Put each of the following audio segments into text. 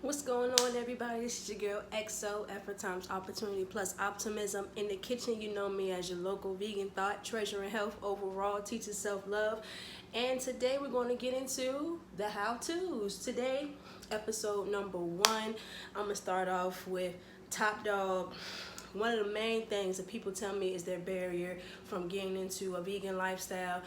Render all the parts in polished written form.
What's going on, everybody? This is your girl XO, effort times opportunity plus optimism. In the kitchen, you know me as your local vegan thought, treasuring health overall, teaching self-love. And today we're going to get into the how-tos. Today, episode number 1, I'm going to start off with top dog. One of the main things that people tell me is their barrier from getting into a vegan lifestyle: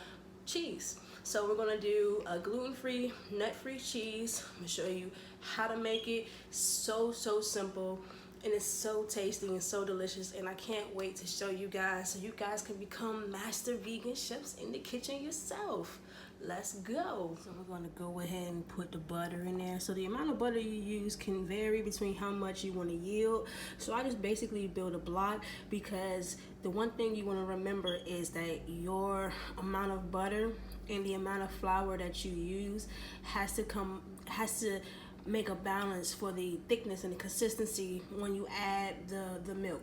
cheese. So we're gonna do a gluten-free, nut-free cheese. I'm gonna show you how to make it. So simple, and it's so tasty and so delicious, and I can't wait to show you guys so you guys can become master vegan chefs in the kitchen yourself. Let's go. So we're going to go ahead and put the butter in there. So the amount of butter you use can vary between how much you want to yield. So I just basically build a block, because the one thing you want to remember is that your amount of butter and the amount of flour that you use has to make a balance for the thickness and the consistency when you add the milk,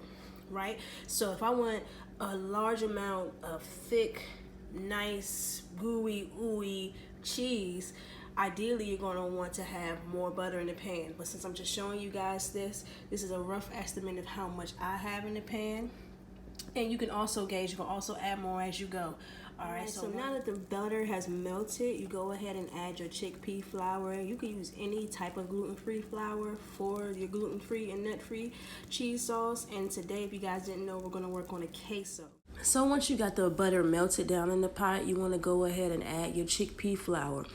right? So if I want a large amount of thick, nice, gooey, ooey cheese, ideally you're going to want to have more butter in the pan. But since I'm just showing you guys this is a rough estimate of how much I have in the pan. And you can also gauge, you can also add more as you go. All right, so now that the butter has melted, you go ahead and add your chickpea flour. You can use any type of gluten-free flour for your gluten-free and nut-free cheese sauce. And today, if you guys didn't know, we're going to work on a queso. So once you got the butter melted down in the pot, you want to go ahead and add your chickpea flour.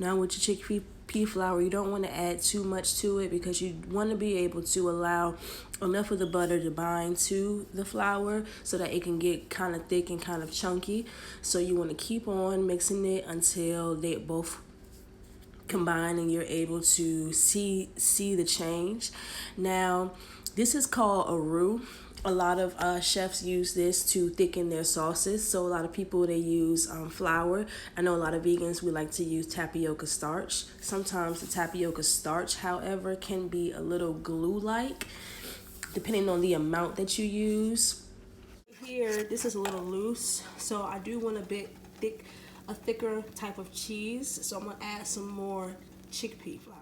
Now with your chickpea flour, you don't want to add too much to it, because you want to be able to allow enough of the butter to bind to the flour so that it can get kind of thick and kind of chunky. So you want to keep on mixing it until they both combine and you're able to see the change. Now this is called a roux. A lot of chefs use this to thicken their sauces. So a lot of people, they use flour. I know a lot of vegans, we like to use tapioca starch. Sometimes the tapioca starch, however, can be a little glue-like, depending on the amount that you use. Here, this is a little loose, so I do want a thicker type of cheese. So I'm gonna add some more chickpea flour.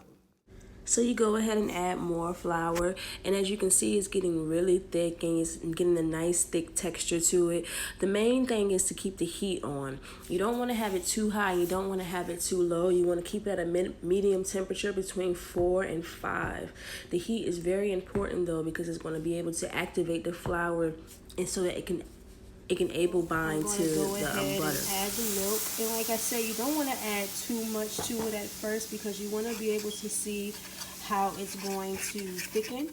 So you go ahead and add more flour, and as you can see, it's getting really thick and it's getting a nice thick texture to it. The main thing is to keep the heat on. You don't want to have it too high, you don't want to have it too low. You want to keep it at a medium temperature between 4 and 5. The heat is very important though, because it's going to be able to activate the flour, and so that it can able bind to the butter. Add the milk, and like I said, you don't want to add too much to it at first, because you want to be able to see how it's going to thicken.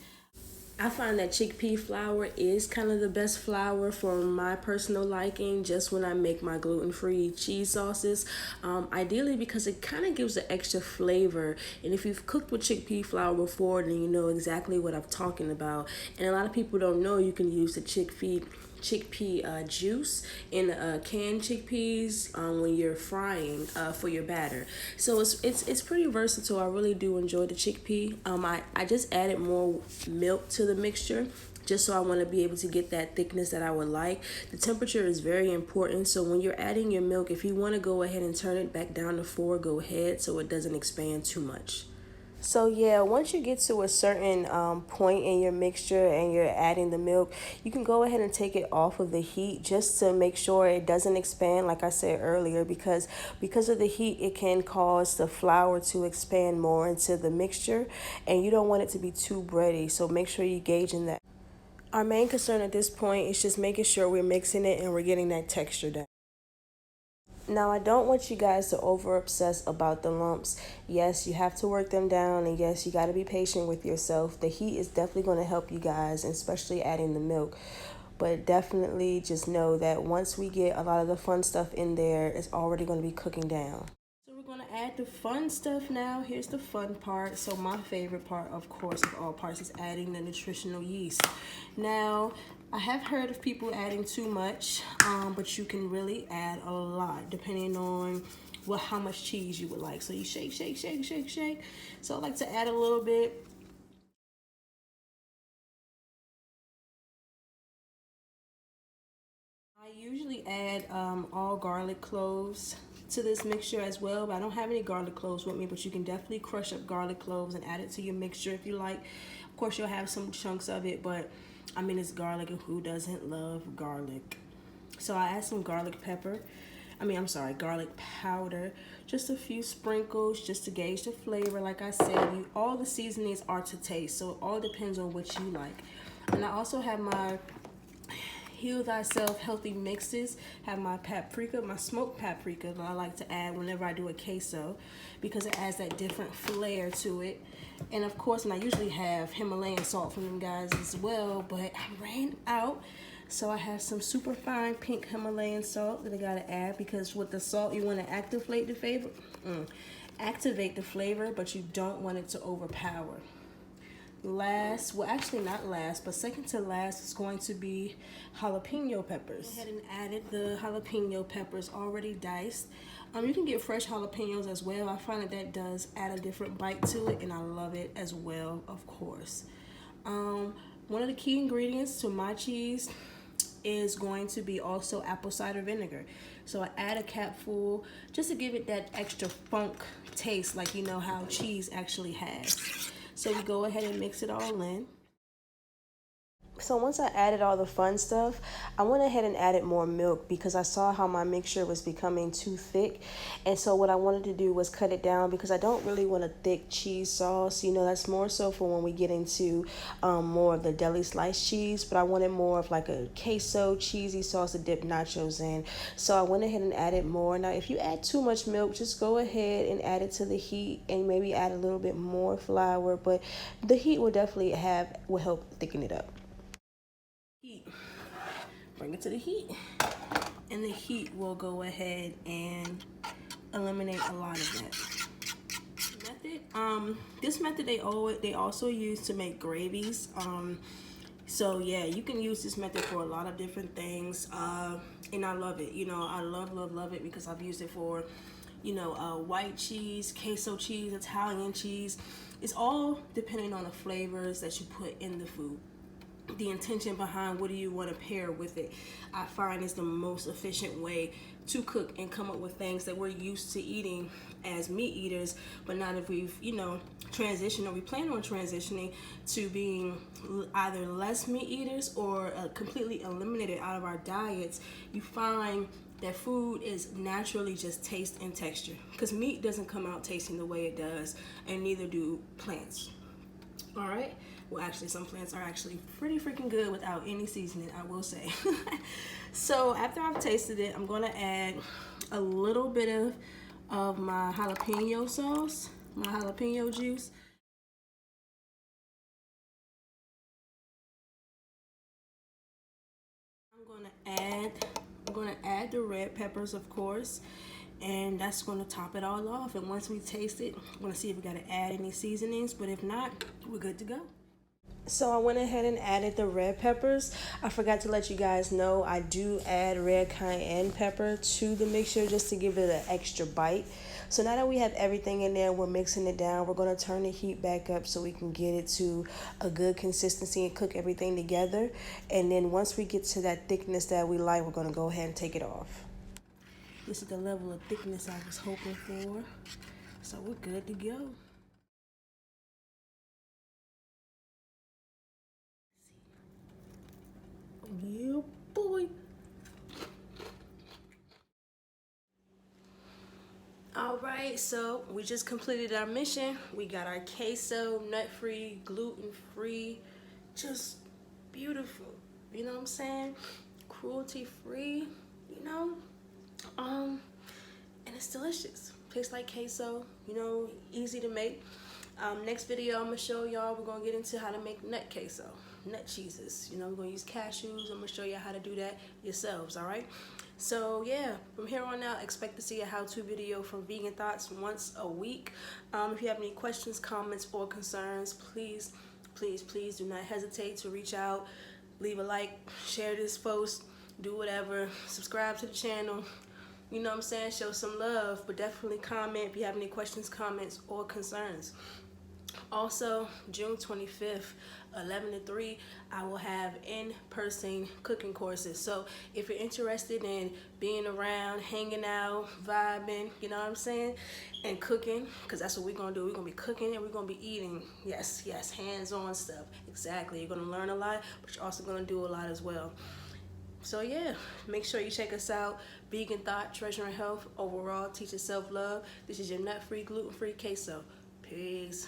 I find that chickpea flour is kind of the best flour for my personal liking, just when I make my gluten-free cheese sauces. Ideally, because it kind of gives an extra flavor. And if you've cooked with chickpea flour before, then you know exactly what I'm talking about. And a lot of people don't know you can use the chickpea juice in canned chickpeas when you're frying for your batter. So it's pretty versatile. I really do enjoy the chickpea. I just added more milk to the mixture, just so I want to be able to get that thickness that I would like. The temperature is very important, so when you're adding your milk, if you want to go ahead and turn it back down to 4, go ahead, so it doesn't expand too much. So yeah, once you get to a certain point in your mixture and you're adding the milk, you can go ahead and take it off of the heat, just to make sure it doesn't expand, like I said earlier, because of the heat, it can cause the flour to expand more into the mixture, and you don't want it to be too bready, so make sure you gauge in that. Our main concern at this point is just making sure we're mixing it and we're getting that texture down. Now, I don't want you guys to over obsess about the lumps. Yes, you have to work them down, and yes, you got to be patient with yourself. The heat is definitely going to help you guys, especially adding the milk. But definitely just know that once we get a lot of the fun stuff in there, it's already going to be cooking down. So we're going to add the fun stuff now. Here's the fun part. So my favorite part, of course, of all parts, is adding the nutritional yeast. Now, I have heard of people adding too much, but you can really add a lot depending on how much cheese you would like. So you shake. So I like to add a little bit. I usually add all garlic cloves. to this mixture as well, but I don't have any garlic cloves with me, but you can definitely crush up garlic cloves and add it to your mixture if you like. Of course, you'll have some chunks of it, but I mean, it's garlic, and who doesn't love garlic? So I add some garlic garlic powder, just a few sprinkles just to gauge the flavor. Like I said, all the seasonings are to taste, so it all depends on what you like. And I also have my Heal Thyself Healthy Mixes, have my paprika, my smoked paprika that I like to add whenever I do a queso because it adds that different flair to it. And of course, and I usually have Himalayan salt from them guys as well, but I ran out. So I have some super fine pink Himalayan salt that I gotta add because with the salt you want to activate the flavor, but you don't want it to overpower. Last, well actually not last, but second to last is going to be jalapeno peppers. I went ahead and added the jalapeno peppers already diced. You can get fresh jalapenos as well. I find that does add a different bite to it, and I love it as well, of course. One of the key ingredients to my cheese is going to be also apple cider vinegar. So I add a capful just to give it that extra funk taste, like you know how cheese actually has. So we go ahead and mix it all in. So once I added all the fun stuff, I went ahead and added more milk because I saw how my mixture was becoming too thick. And so what I wanted to do was cut it down because I don't really want a thick cheese sauce. You know, that's more so for when we get into more of the deli sliced cheese. But I wanted more of like a queso cheesy sauce to dip nachos in. So I went ahead and added more. Now, if you add too much milk, just go ahead and add it to the heat and maybe add a little bit more flour. But the heat will definitely will help thicken it up. Bring it to the heat, and the heat will go ahead and eliminate a lot of that. This method they also use to make gravies. So yeah, you can use this method for a lot of different things, and I love it. You know, I love it because I've used it for, you know, white cheese, queso cheese, Italian cheese. It's all depending on the flavors that you put in the food. The intention behind what do you want to pair with it, I find is the most efficient way to cook and come up with things that we're used to eating as meat eaters, but not if we've, you know, transitioned or we plan on transitioning to being either less meat eaters or completely eliminated out of our diets. You find that food is naturally just taste and texture because meat doesn't come out tasting the way it does, and neither do plants. All right. Well, actually, some plants are actually pretty freaking good without any seasoning, I will say. So after I've tasted it, I'm going to add a little bit of my jalapeno sauce, my jalapeno juice. I'm going to add the red peppers, of course, and that's going to top it all off. And once we taste it, I'm going to see if we got to add any seasonings, but if not, we're good to go. So I went ahead and added the red peppers. I forgot to let you guys know I do add red cayenne pepper to the mixture just to give it an extra bite. So now that we have everything in there, we're mixing it down. We're going to turn the heat back up so we can get it to a good consistency and cook everything together. And then once we get to that thickness that we like, we're going to go ahead and take it off. This is the level of thickness I was hoping for. So we're good to go. Yeah, boy. All right, so we just completed our mission. We got our queso, nut-free, gluten-free, just beautiful. You know what I'm saying? Cruelty-free, you know? And it's delicious. Tastes like queso, you know, easy to make. Next video, I'm gonna show y'all, we're gonna get into how to make nut queso, nut cheeses. You know, we're gonna use cashews. I'm gonna show you how to do that yourselves, all right? So yeah, from here on out, expect to see a how-to video from Vegan Thoughts once a week. If you have any questions, comments, or concerns, please do not hesitate to reach out. Leave a like, share this post, do whatever, subscribe to the channel. You know what I'm saying? Show some love, but definitely comment if you have any questions, comments, or concerns. Also, June 25th, 11 to 3, I will have in-person cooking courses. So if you're interested in being around, hanging out, vibing, you know what I'm saying, and cooking, because that's what we're going to do. We're going to be cooking and we're going to be eating. Yes, hands-on stuff. Exactly. You're going to learn a lot, but you're also going to do a lot as well. So yeah, make sure you check us out. Vegan Thought, Treasuring Health, Overall, Teaching Self-Love. This is your nut-free, gluten-free queso. Peace.